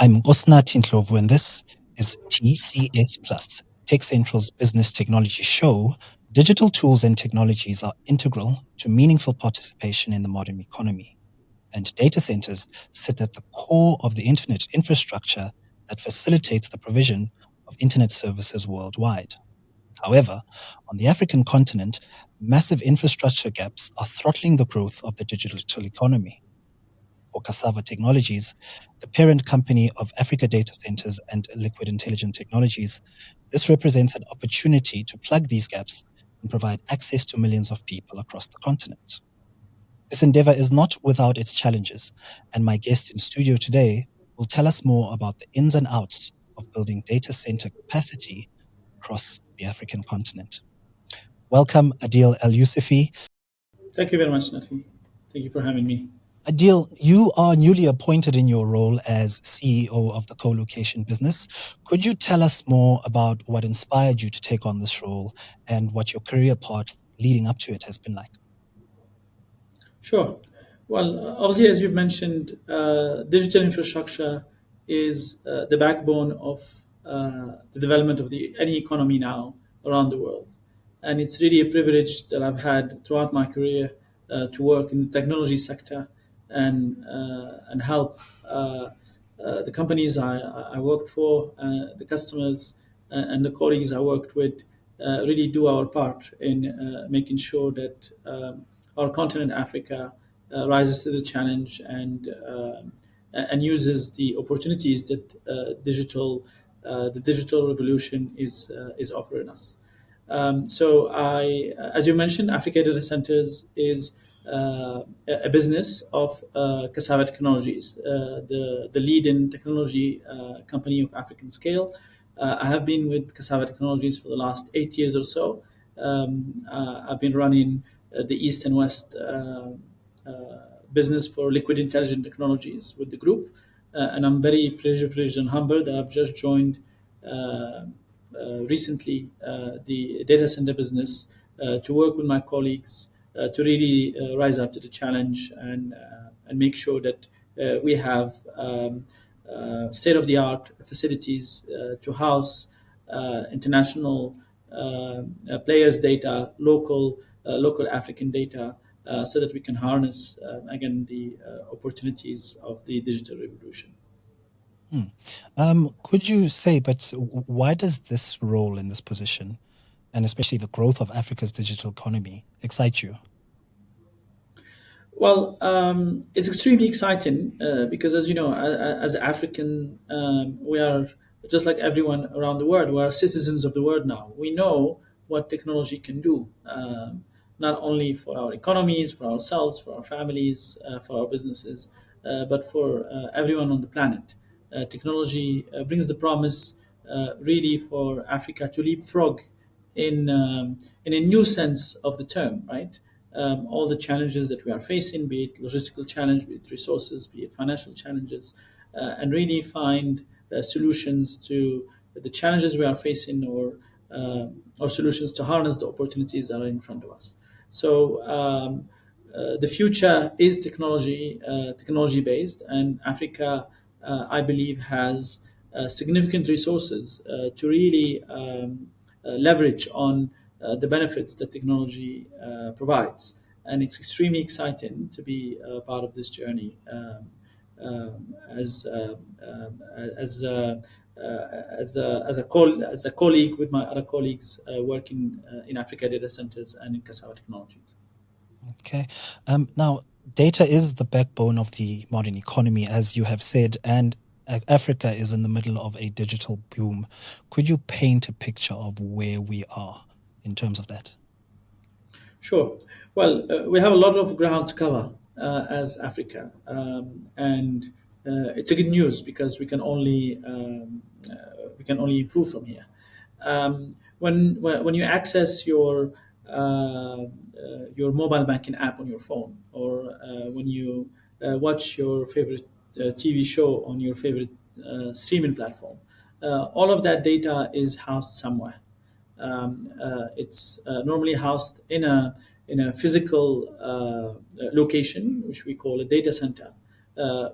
I'm Osna Tintlovu, and this is TCS Plus, Tech Central's business technology show. Digital tools and technologies are integral to meaningful participation in the modern economy, and data centers sit at the core of the internet infrastructure that facilitates the provision of internet services worldwide. However, on the African continent, massive infrastructure gaps are throttling the growth of the digital economy. For Cassava Technologies, the parent company of Africa Data Centers and Liquid Intelligent Technologies, this represents an opportunity to plug these gaps and provide access to millions of people across the continent. This endeavor is not without its challenges, and my guest in studio today will tell us more about the ins and outs of building data center capacity across the African continent. Welcome, Adil El Youssefi. Thank you very much, Nati. Thank you for having me. Adil, you are newly appointed in your role as CEO of the colocation business. Could you tell us more about what inspired you to take on this role and what your career path leading up to it has been like? Sure. Well, obviously, as you've mentioned, digital infrastructure is the backbone of the development of any economy now around the world. And it's really a privilege that I've had throughout my career to work in the technology sector and help the companies I worked for, the customers, and the colleagues I worked with really do our part in making sure that our continent, Africa, rises to the challenge and uses the opportunities that the digital revolution is offering us. As you mentioned, Africa Data Centers is a business of Cassava Technologies, the leading technology company of African scale. I have been with Cassava Technologies for the last 8 years or so. I've been running the East and West business for liquid intelligent technologies with the group. And I'm very privileged and humbled that I've just joined recently the data center business to work with my colleagues to really rise up to the challenge and make sure that we have state of the art facilities to house international players' data, local African data, so that we can harness again the opportunities of the digital revolution. Hmm. Could you say, but why does this role in this position, and especially the growth of Africa's digital economy, excite you? Well, it's extremely exciting because, as you know, as African, we are just like everyone around the world. We are citizens of the world now. We know what technology can do, not only for our economies, for ourselves, for our families, for our businesses, but for everyone on the planet. Technology brings the promise, really, for Africa to leapfrog in a new sense of the term, right? All the challenges that we are facing, be it logistical challenge, be it resources, be it financial challenges, and really find solutions to the challenges we are facing or solutions to harness the opportunities that are in front of us. The future is technology based, and Africa, I believe, has significant resources to really leverage on the benefits that technology provides. And it's extremely exciting to be part of this journey as as as a colleague with my other colleagues working in Africa data centers and in Cassava Technologies. Okay. Now, data is the backbone of the modern economy, as you have said, and Africa is in the middle of a digital boom. Could you paint a picture of where we are in terms of that? Sure. Well, we have a lot of ground to cover as Africa, and it's a good news because we can only improve from here. When you access your mobile banking app on your phone, or when you watch your favorite TV show on your favorite streaming platform, all of that data is housed somewhere. It's normally housed in a physical location, which we call a data center,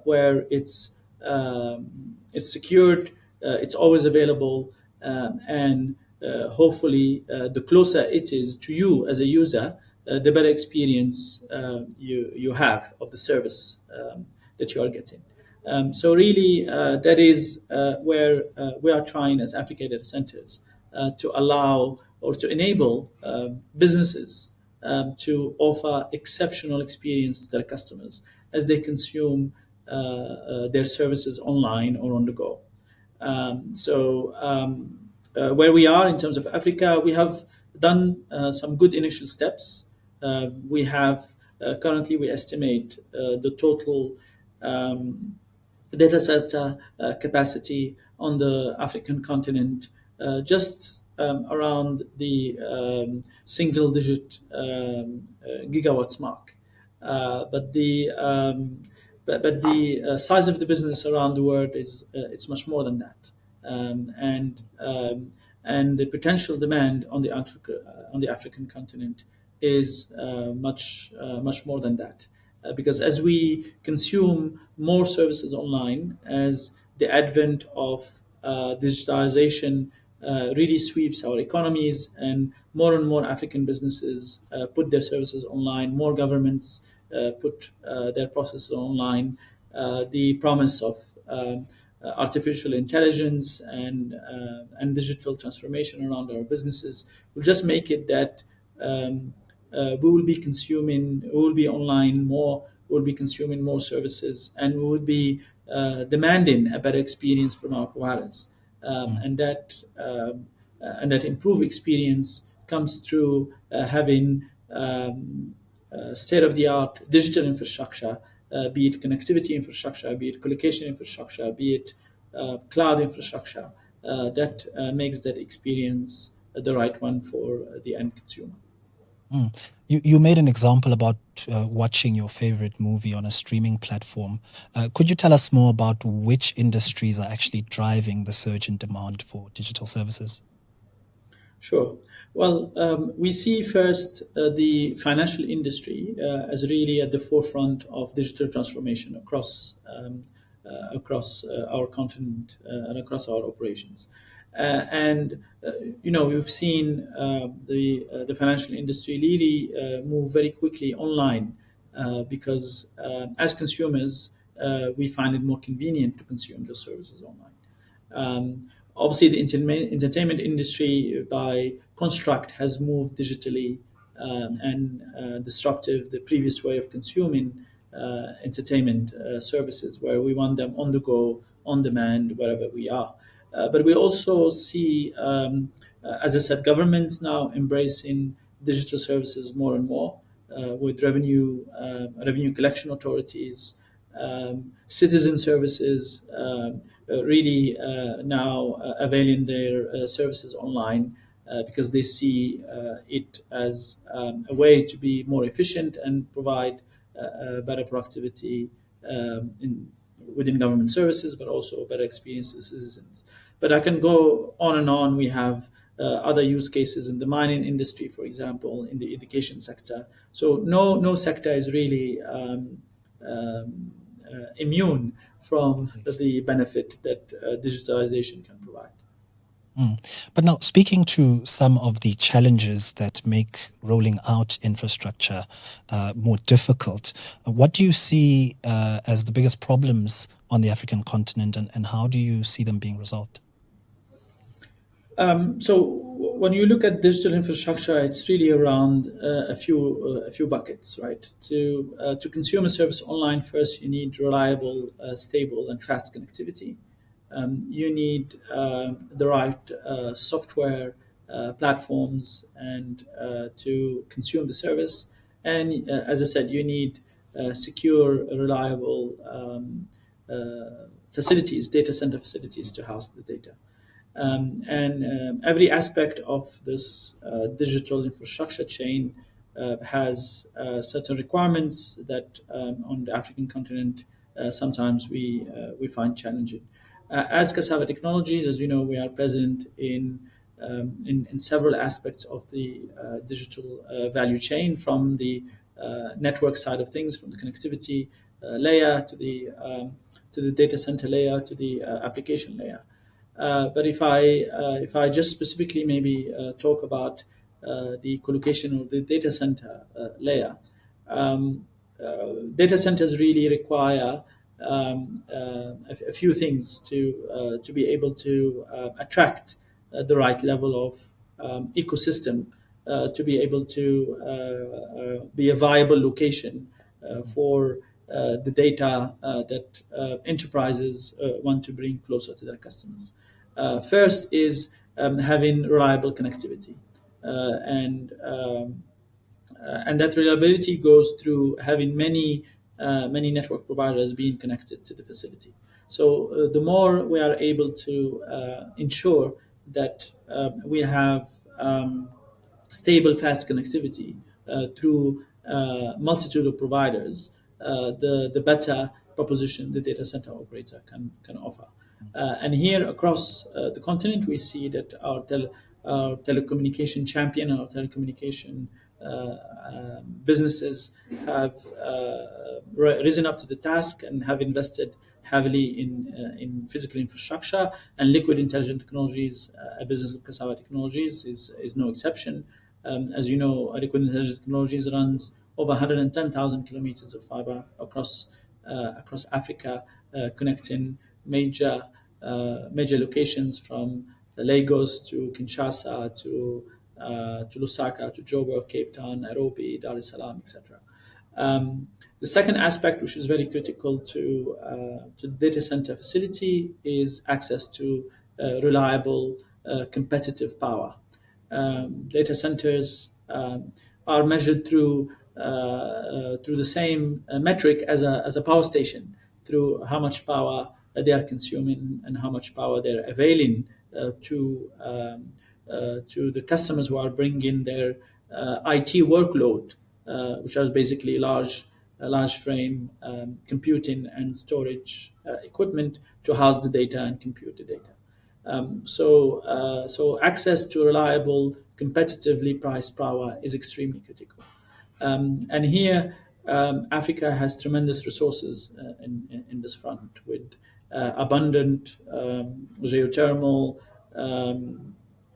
where it's it's secured, it's always available, and hopefully, the closer it is to you as a user, the better experience you have of the service that you are getting. So really, that is where we are trying as Africa Data Centers to allow or to enable businesses to offer exceptional experience to their customers as they consume their services online or on the go. Where we are in terms of Africa, we have done some good initial steps. We have currently we estimate the total data center capacity on the African continent just around the single digit gigawatts mark. But the size of the business around the world is it's much more than that, and the potential demand on on the African continent is much more than that. Because as we consume more services online, as the advent of digitalization really sweeps our economies, and more African businesses put their services online, more governments put their processes online. The promise of artificial intelligence and digital transformation around our businesses will just make it that we will be consuming, we will be online more, we will be consuming more services, and we will be demanding a better experience from our providers. Um, mm, and that and that improved experience comes through having state-of-the-art digital infrastructure, be it connectivity infrastructure, be it colocation infrastructure, be it cloud infrastructure, that makes that experience the right one for the end consumer. mm. You made an example about watching your favorite movie on a streaming platform. Could you tell us more about which industries are actually driving the surge in demand for digital services? Sure. Well, we see first the financial industry as really at the forefront of digital transformation across our continent and across our operations. And we've seen the financial industry really move very quickly online because as consumers we find it more convenient to consume those services online. Obviously, the entertainment industry by construct has moved digitally and disruptive the previous way of consuming entertainment services, where we want them on the go, on demand, wherever we are. But we also see, as I said, governments now embracing digital services more and more with revenue collection authorities, citizen services really now availing their services online because they see it as a way to be more efficient and provide better productivity within government services, but also a better experience to citizens. But I can go on and on. We have other use cases in the mining industry, for example, in the education sector. So no sector is really immune from Yes. the benefit that digitalization can provide. Mm. But now, speaking to some of the challenges that make rolling out infrastructure more difficult, what do you see as the biggest problems on the African continent, and how do you see them being resolved? When you look at digital infrastructure, it's really around a few buckets, right? To consume a service online, first you need reliable, stable, and fast connectivity. You need the right software platforms and to consume the service. And as I said, you need secure, reliable facilities, data center facilities to house the data. And every aspect of this digital infrastructure chain has certain requirements that on the African continent sometimes we find challenging. As Cassava Technologies, as you know, we are present in several aspects of the digital value chain, from the network side of things, from the connectivity layer to the data center layer to the application layer. But if I just specifically maybe talk about the colocation or the data center layer, um, data centers really require a few things to be able to attract the right level of ecosystem to be able to be a viable location for the data that enterprises want to bring closer to their customers. First is having reliable connectivity, and that reliability goes through having many network providers being connected to the facility. So the more we are able to ensure that we have stable, fast connectivity through multitude of providers, the better proposition the data center operator can offer. And here across the continent, we see that our telecommunication champion, our telecommunication businesses have risen up to the task and have invested heavily in physical infrastructure, and liquid intelligent technologies. A business of Cassava Technologies is no exception. As you know, liquid intelligent technologies runs over 110,000 kilometers of fiber across Africa, connecting major locations from Lagos to Kinshasa to Lusaka to Joburg, Cape Town, Nairobi, Dar es Salaam, etc. The second aspect, which is very critical to the data center facility, is access to reliable, competitive power. Data centers are measured through the same metric as a power station, through how much power they are consuming and how much power they're availing to the customers who are bringing their IT workload, which are basically large frame computing and storage equipment to house the data and compute the data. So access to reliable, competitively priced power is extremely critical. And here, Africa has tremendous resources in this front, with abundant geothermal,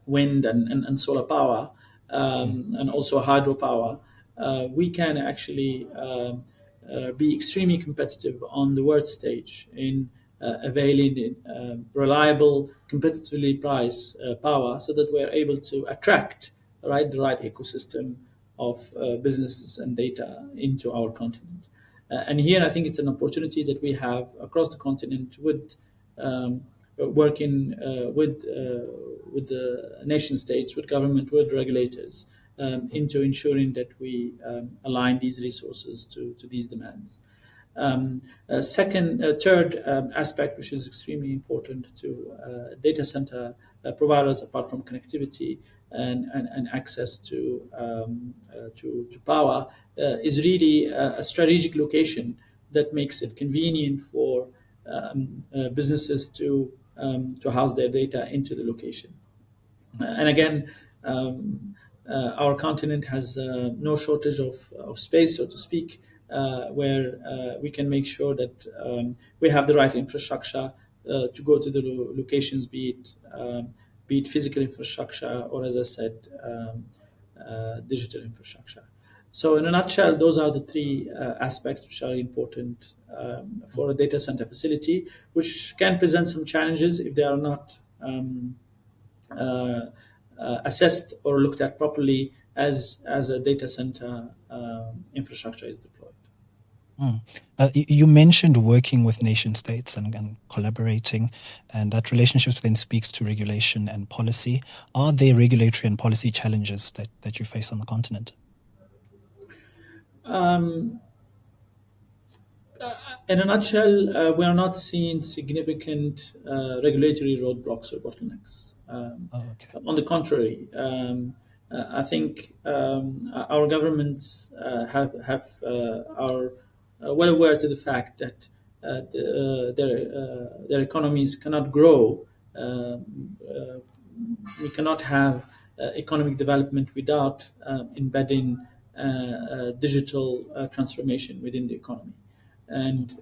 wind, and solar power, and also hydropower. We can actually be extremely competitive on the world stage in availing reliable, competitively priced power, so that we're able to attract the right ecosystem of businesses and data into our continent. And here, I think it's an opportunity that we have across the continent with working with the nation states, with government, with regulators, into ensuring that we align these resources to these demands. Third aspect, which is extremely important to data center providers, apart from connectivity and access to power, is really a strategic location that makes it convenient for businesses to house their data into the location. And again, our continent has no shortage of space, so to speak, where we can make sure that we have the right infrastructure to go to the locations, be it physical infrastructure or, as I said, digital infrastructure. So, in a nutshell, those are the three aspects which are important for a data center facility, which can present some challenges if they are not assessed or looked at properly as a data center infrastructure is deployed. Mm. You mentioned working with nation states and collaborating, and that relationships then speaks to regulation and policy. Are there regulatory and policy challenges that you face on the continent? Um, in a nutshell, we are not seeing significant regulatory roadblocks or bottlenecks. Oh, okay. On the contrary, I think our governments are well aware to the fact that their economies cannot grow. We cannot have economic development without embedding digital transformation within the economy, and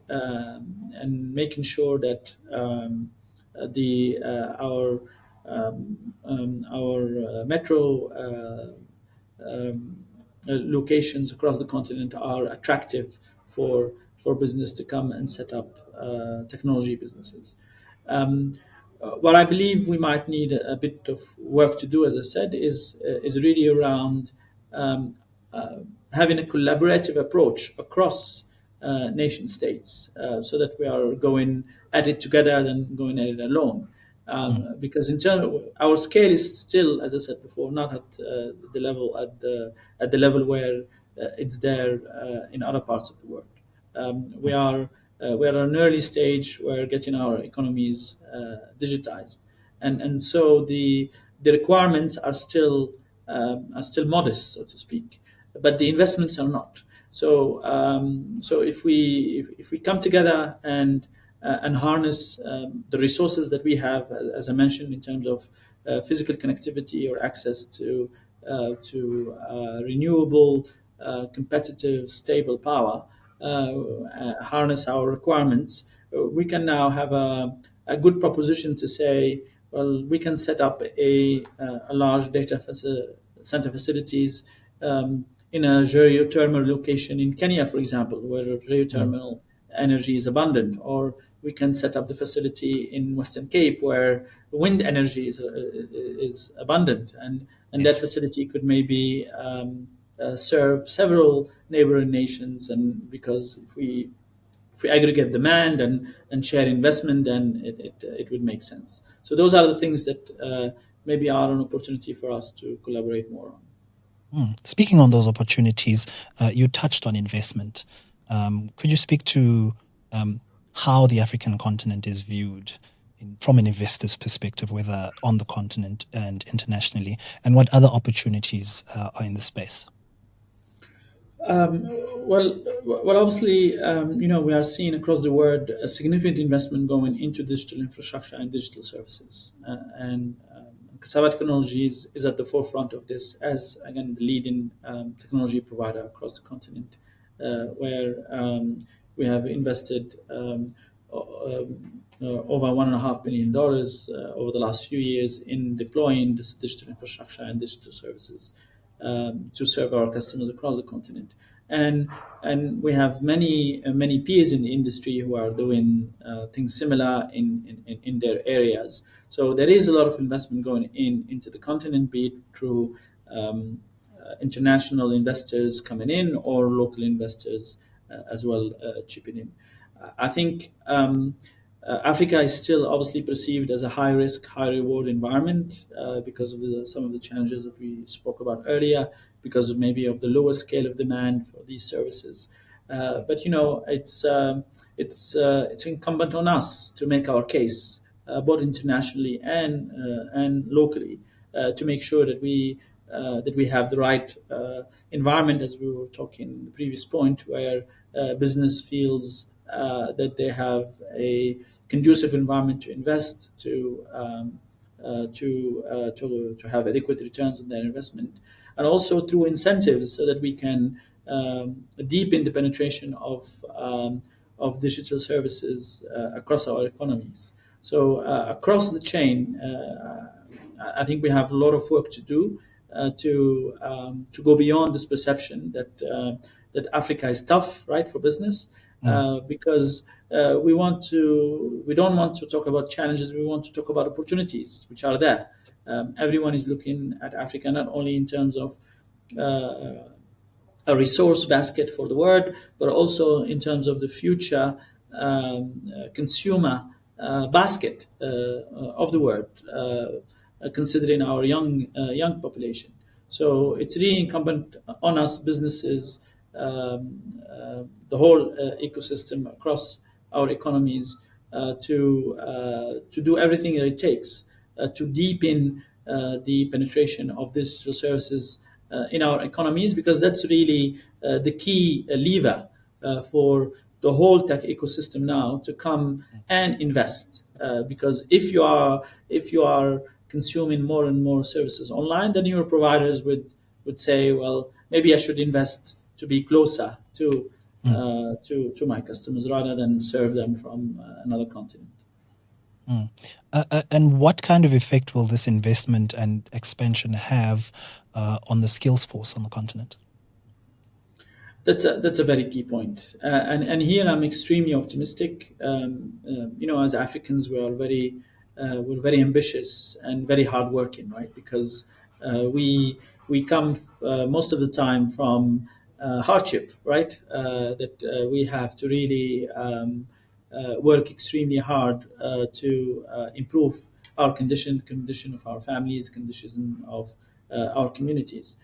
making sure that the our metro locations across the continent are attractive for business to come and set up technology businesses. Um, what I believe we might need a bit of work to do, as I said, is really around um, uh, having a collaborative approach across nation states, so that we are going at it together than going at it alone. mm, Because in terms, our scale is still, as I said before, not at the level at the level where it's there in other parts of the world. mm, We are at an early stage where getting our economies digitized, and so the requirements are still modest, so to speak, but the investments are not. So if we come together and harness the resources that we have, as I mentioned, in terms of physical connectivity or access to renewable, competitive, stable power, harness our requirements, we can now have a good proposition to say, well, we can set up a large center facilities in a geothermal location in Kenya, for example, where mm. geothermal energy is abundant, or we can set up the facility in Western Cape where wind energy is abundant, and that Yes. facility could maybe serve several neighboring nations. And because if we aggregate demand and share investment, then it would make sense. So those are the things that maybe are an opportunity for us to collaborate more on. Speaking on those opportunities, you touched on investment. Could you speak to um, how the African continent is viewed from an investor's perspective, whether on the continent and internationally, and what other opportunities are in the space? Obviously, we are seeing across the world a significant investment going into digital infrastructure and digital services, and Cassava Technologies is at the forefront of this as, again, the leading technology provider across the continent, where we have invested over $1.5 billion over the last few years in deploying this digital infrastructure and digital services to serve our customers across the continent. And we have many peers in the industry who are doing things similar in their areas. So there is a lot of investment going into the continent, be it through international investors coming in or local investors as well chipping in. I think Africa is still obviously perceived as a high risk, high reward environment because of some of the challenges that we spoke about earlier, because of maybe of the lower scale of demand for these services. But it's incumbent on us to make our case both internationally and locally to make sure that we have the right environment, as we were talking in the previous point, where business feels that they have a conducive environment to invest, to have adequate returns on their investment, and also through incentives so that we can deepen the penetration of digital services across our economies. So across the chain, I think we have a lot of work to do to go beyond this perception that Africa is tough, right, for business, Mm, because we don't want to talk about challenges. We want to talk about opportunities which are there. Everyone is looking at Africa not only in terms of uh, a resource basket for the world, but also in terms of the future consumer basket of the world, considering our young population. So it's really incumbent on us businesses, the whole ecosystem across our economies, to do everything that it takes to deepen the penetration of digital services in our economies, because that's really the key lever for the whole tech ecosystem now to come and invest. Because if you are consuming more and more services online, then your providers would say, well, maybe I should invest to be closer mm, to my customers rather than serve them from another continent. mm. And what kind of effect will this investment and expansion have on the skills force on the continent? That's a very key point, and here I'm extremely optimistic. As Africans, we're very ambitious and very hardworking, right? Because we come most of the time from hardship, right? That we have to really work extremely hard to improve our condition of our families, condition of our communities.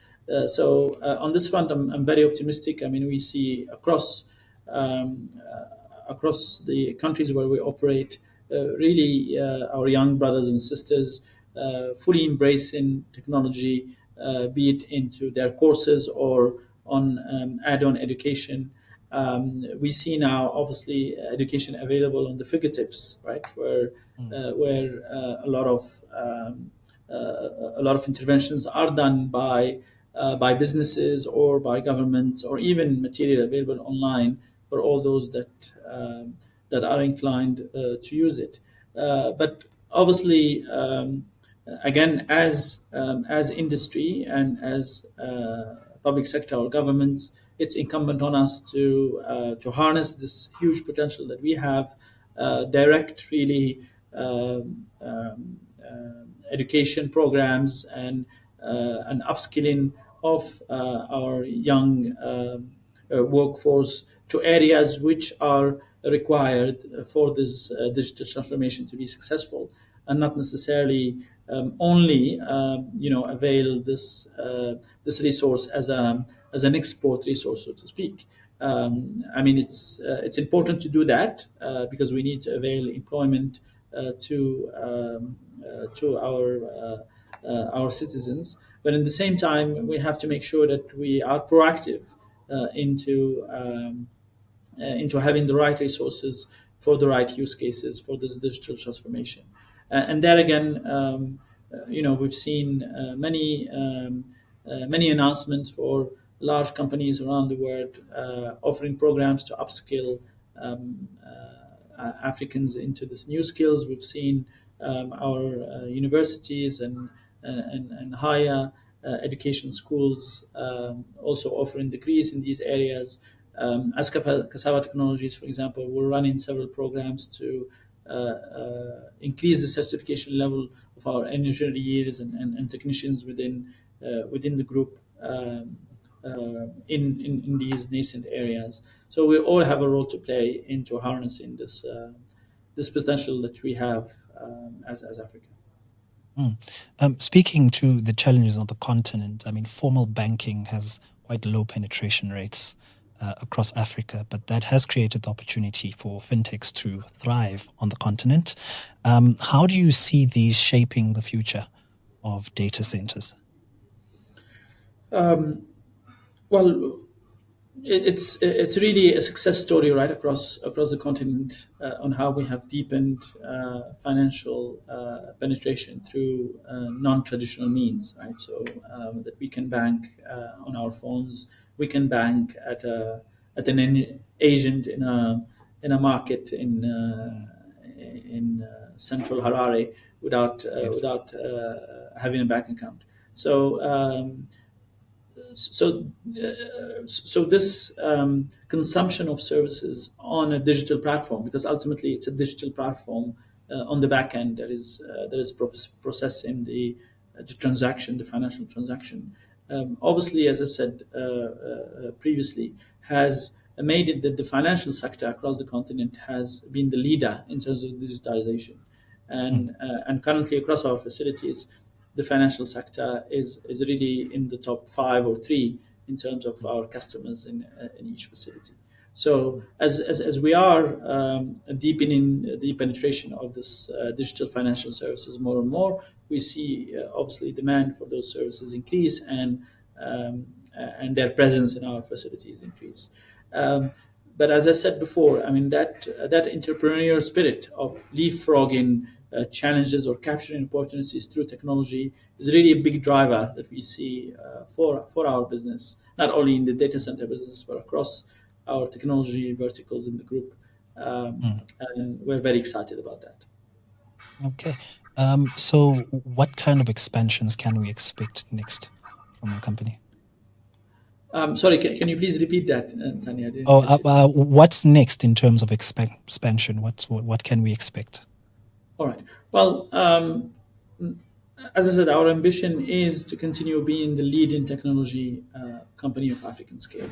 So on this front, I'm very optimistic. I mean, we see across the countries where we operate, really our young brothers and sisters fully embracing technology, be it into their courses or on add-on education. We see now, obviously, education available on the fingertips, right? Mm, Where a lot of interventions are done by businesses or by governments, or even material available online for all those that are inclined to use it. But obviously, again, as industry and as public sector or governments, it's incumbent on us to harness this huge potential that we have, direct really education programs and upskilling of our young workforce to areas which are required for this digital transformation to be successful, and not necessarily only avail this resource as an export resource, so to speak. I mean, it's important to do that because we need to avail employment to our citizens. But at the same time, we have to make sure that we are proactive uh, into um, into having the right resources for the right use cases for this digital transformation. And there again, we've seen many announcements for large companies around the world offering programs to upskill Africans into this new skills. We've seen our universities and higher education schools also offering degrees in these areas. As Cassava Technologies, for example, we're running several programs to increase the certification level of our engineers and technicians within the group in these nascent areas. So we all have a role to play into harnessing this potential that we have as Africa. mm. Speaking to the challenges on the continent, I mean, formal banking has quite low penetration rates across Africa, but that has created the opportunity for fintechs to thrive on the continent. How do you see these shaping the future of data centers? Well, it's really a success story right across the continent on how we have deepened financial penetration through non-traditional means, right? So that we can bank on our phones, we can bank at an agent in a market Mm, in central Harare yes. without having a bank account. So this consumption of services on a digital platform, because ultimately it's a digital platform on the back end that is processing the transaction, the financial transaction. Obviously, as I said previously, has made it that the financial sector across the continent has been the leader in terms of digitalization, Mm, and currently across our facilities, the financial sector is really in the top five or three in terms of mm, our customers in each facility. So as we are deepening the penetration of this digital financial services more and more, we see obviously demand for those services increase, and their presence in our facilities increase. Um, but as I said before, I mean that entrepreneurial spirit of leapfrogging challenges or capturing opportunities through technology is really a big driver that we see for our business, not only in the data center business but across our technology verticals in the group. Mm. And we're very excited about that. Okay. So what kind of expansions can we expect next from your company? Sorry, can you please repeat that, Tanya? I didn't Oh, catch it. what's next in terms of expansion? What can we expect? All right. Well, as I said, our ambition is to continue being the leading technology company of African scale,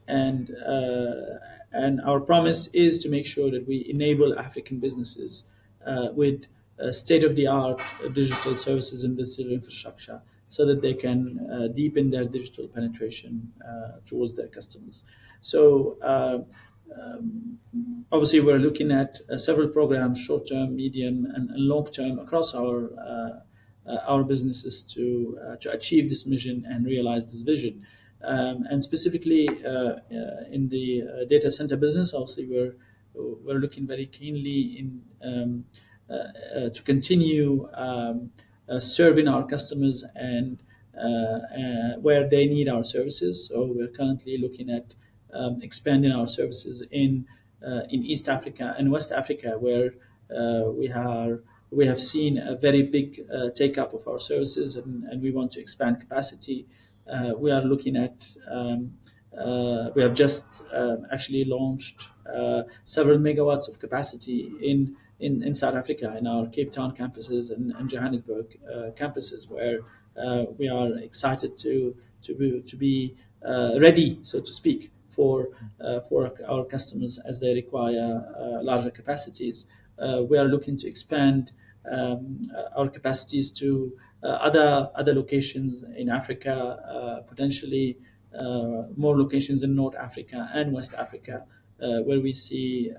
and uh, and our promise is to make sure that we enable African businesses with state-of-the-art digital services and digital infrastructure, so that they can deepen their digital penetration towards their customers. So. Obviously, we're looking at several programs, short term, medium, and long term, across our businesses to achieve this mission and realize this vision. And specifically in the data center business, obviously, we're looking very keenly in to continue serving our customers and where they need our services. So we're currently looking at expanding our services in East Africa and West Africa, where we have seen a very big take up of our services, and we want to expand capacity. We are looking at we have just actually launched several megawatts of capacity in South Africa, in our Cape Town campuses and Johannesburg campuses, where we are excited to be ready, so to speak, for our customers as they require larger capacities. We are looking to expand our capacities to other locations in Africa, potentially more locations in North Africa and West Africa, where we see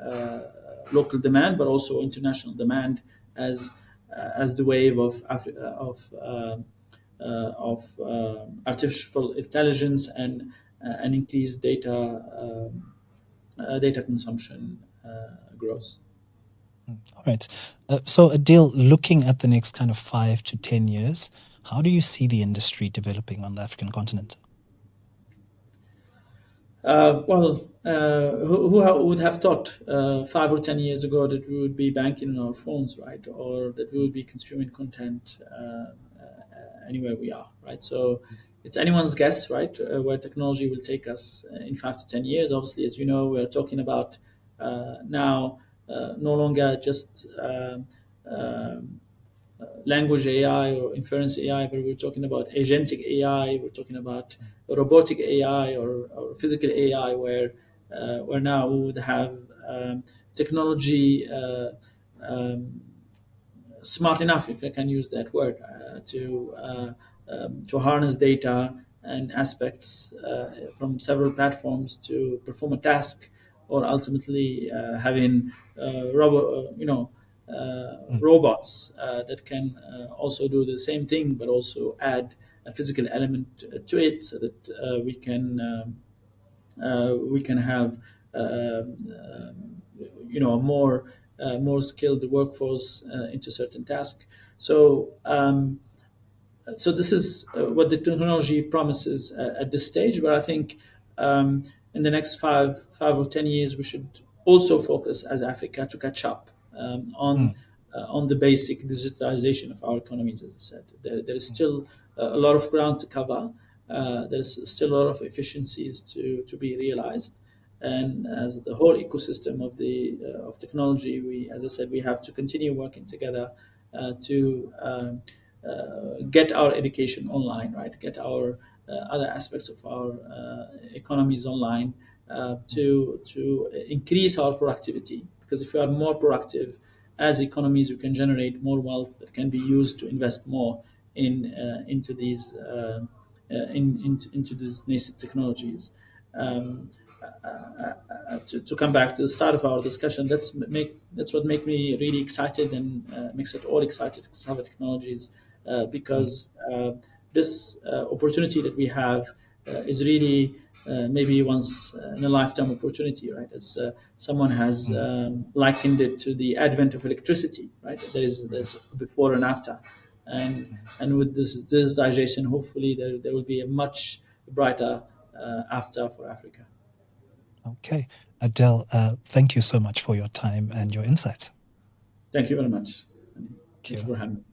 local demand, but also international demand as the wave of artificial intelligence and increased data consumption grows. All right. So, Adil, looking at the next kind of 5 to 10 years, how do you see the industry developing on the African continent? Would have thought 5 or 10 years ago that we would be banking on our phones, right? Or that we would be consuming content anywhere we are, right? So it's anyone's guess, right, where technology will take us in 5 to 10 years. Obviously, as you know, we're talking about now no longer just language AI or inference AI, but we're talking about agentic AI. We're talking about robotic AI or physical AI, where now we would have technology smart enough, if I can use that word, to harness data and aspects from several platforms to perform a task, or ultimately having Mm, robots that can also do the same thing, but also add a physical element to it, so that we can have a more skilled workforce into certain tasks. So this is what the technology promises at this stage. But I think in the next 5 or 10 years, we should also focus as Africa to catch up mm, on the basic digitization of our economies. As I said, there is still a lot of ground to cover. There's still a lot of efficiencies to be realized, and as the whole ecosystem of technology, as I said, we have to continue working together to get our education online, right? Get our other aspects of our economies online, to increase our productivity. Because if we are more productive as economies, we can generate more wealth that can be used to invest more into these into these nascent technologies. Um, to come back to the start of our discussion, that's what make me really excited, and makes it all excited, Cassava Technologies, mm, because this opportunity that we have is really maybe once in a lifetime opportunity, right? As someone has Mm, likened it to the advent of electricity, right? There's yes. before and after, and Mm. with this digitization, hopefully there will be a much brighter after for Africa. Okay. Adele, thank you so much for your time and your insights. Thank you very much. Thank Thank you you. for having me.